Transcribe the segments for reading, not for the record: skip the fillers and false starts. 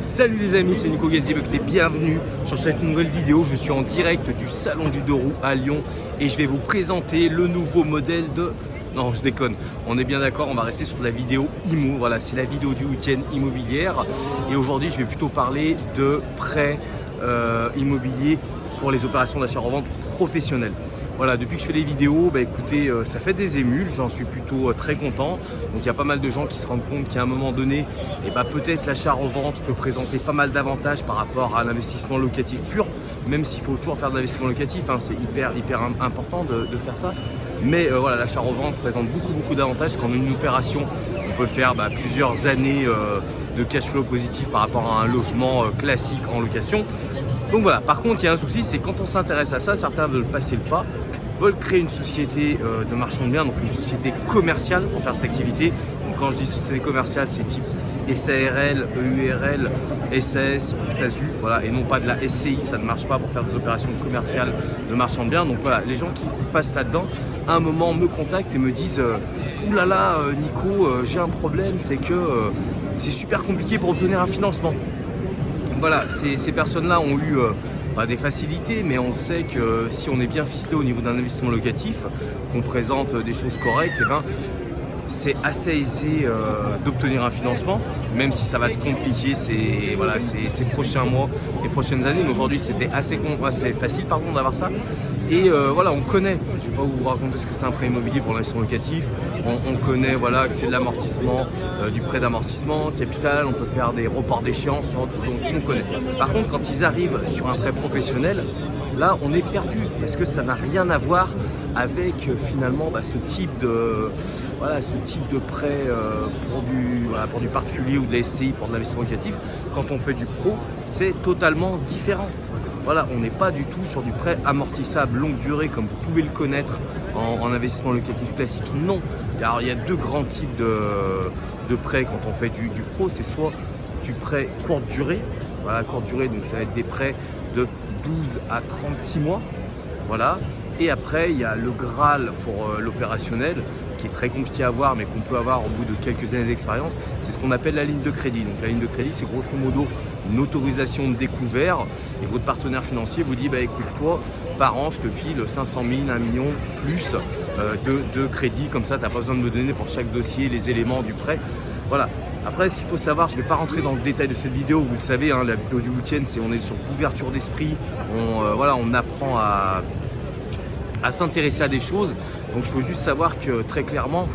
Salut les amis, c'est Nico Gazzibec et bienvenue sur cette nouvelle vidéo. Je suis en direct du salon du 2 roues à Lyon et je vais vous présenter le nouveau modèle de... Non, je déconne, on est bien d'accord, on va rester sur la vidéo IMO. Voilà, c'est la vidéo du week-end immobilière. Et aujourd'hui, je vais plutôt parler de prêt immobilier pour les opérations d'achat-revente professionnelles. Voilà, depuis que je fais les vidéos, écoutez, ça fait des émules, j'en suis plutôt très content. Donc il y a pas mal de gens qui se rendent compte qu'à un moment donné, peut-être l'achat-revente peut présenter pas mal d'avantages par rapport à l'investissement locatif pur, même s'il faut toujours faire de l'investissement locatif, c'est hyper important de faire ça. Mais voilà, l'achat-revente présente beaucoup d'avantages. Quand une opération, on peut faire plusieurs années de cash flow positif par rapport à un logement classique en location. Donc voilà, par contre il y a un souci, c'est quand on s'intéresse à ça, certains veulent passer le pas, veulent créer une société de marchand de biens, donc une société commerciale pour faire cette activité. Donc quand je dis société commerciale, c'est type SARL, EURL, SAS, SASU, voilà, et non pas de la SCI, ça ne marche pas pour faire des opérations commerciales de marchand de biens. Donc voilà, les gens qui passent là-dedans, à un moment me contactent et me disent oulala Nico, j'ai un problème, c'est que c'est super compliqué pour obtenir un financement. Voilà, ces personnes-là ont eu des facilités, mais on sait que si on est bien ficelé au niveau d'un investissement locatif, qu'on présente des choses correctes, c'est assez aisé d'obtenir un financement, même si ça va se compliquer ces prochains mois, les prochaines années. Mais aujourd'hui, c'était assez facile d'avoir ça. Et voilà, on connaît, je ne vais pas vous raconter ce que c'est un prêt immobilier pour l'investissement locatif. On connaît que c'est de l'amortissement, du prêt d'amortissement, capital, on peut faire des reports d'échéance, donc on connaît. Par contre, quand ils arrivent sur un prêt professionnel, là on est perdu parce que ça n'a rien à voir avec finalement ce type de prêt pour du particulier ou de la SCI pour de l'investissement locatif. Quand on fait du pro, c'est totalement différent. Voilà, on n'est pas du tout sur du prêt amortissable longue durée comme vous pouvez le connaître en investissement locatif classique. Non. Alors il y a deux grands types de prêts quand on fait du pro. C'est soit du prêt courte durée. Voilà, courte durée, donc ça va être des prêts de 12 à 36 mois. Voilà. Et après, il y a le Graal pour l'opérationnel, qui est très compliqué à avoir, mais qu'on peut avoir au bout de quelques années d'expérience. C'est ce qu'on appelle la ligne de crédit. Donc la ligne de crédit, c'est grosso modo une autorisation de découvert. Et votre partenaire financier vous dit, écoute, toi, par an, je te file 500 000, 1 million plus de crédit. Comme ça, tu n'as pas besoin de me donner pour chaque dossier les éléments du prêt. Voilà. Après, ce qu'il faut savoir, je ne vais pas rentrer dans le détail de cette vidéo, vous le savez, la vidéo du week-end, on est sur l'ouverture d'esprit, on apprend à s'intéresser à des choses. Donc il faut juste savoir que très clairement,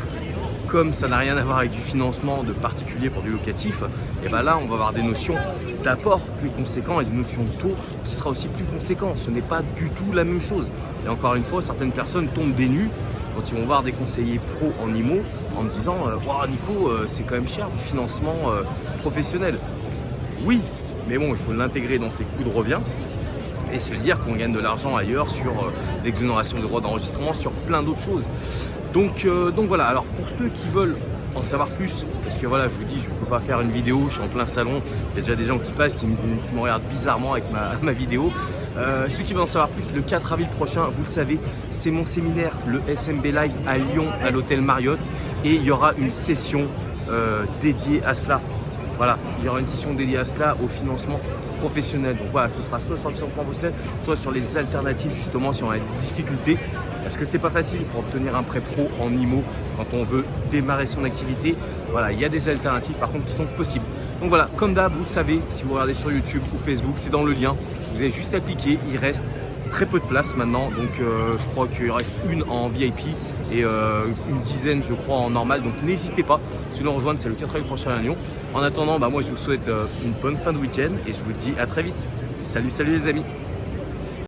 comme ça n'a rien à voir avec du financement de particulier pour du locatif, et là on va avoir des notions d'apport plus conséquents et des notions de taux qui sera aussi plus conséquent. Ce n'est pas du tout la même chose. Et encore une fois, certaines personnes tombent des nues quand ils vont voir des conseillers pro en IMO en me disant wow, Nico, c'est quand même cher le financement professionnel. Oui, mais bon, il faut l'intégrer dans ses coûts de revient et se dire qu'on gagne de l'argent ailleurs sur l'exonération de droits d'enregistrement, sur plein d'autres choses. Donc voilà, alors pour ceux qui veulent en savoir plus, parce que voilà, je vous dis, je ne peux pas faire une vidéo, je suis en plein salon, il y a déjà des gens qui passent, qui me regardent bizarrement avec ma vidéo. Ceux qui veulent en savoir plus, le 4 avril prochain, vous le savez, c'est mon séminaire, le SMB Live à Lyon, à l'hôtel Marriott, et il y aura une session dédiée à cela. Voilà, il y aura une session dédiée à cela, au financement professionnel. Donc voilà, ce sera soit sur le financement professionnel, soit sur les alternatives justement si on a des difficultés. Parce que c'est pas facile pour obtenir un prêt pro en IMO quand on veut démarrer son activité. Voilà, il y a des alternatives par contre qui sont possibles. Donc voilà, comme d'hab, vous le savez, si vous regardez sur YouTube ou Facebook, c'est dans le lien. Vous avez juste à cliquer, il reste très peu de place maintenant. Donc je crois qu'il reste une en VIP et une dizaine je crois en normal. Donc n'hésitez pas, si nous rejoindre, c'est le 4 avril prochain à Lyon. En attendant, moi je vous souhaite une bonne fin de week-end et je vous dis à très vite. Salut les amis.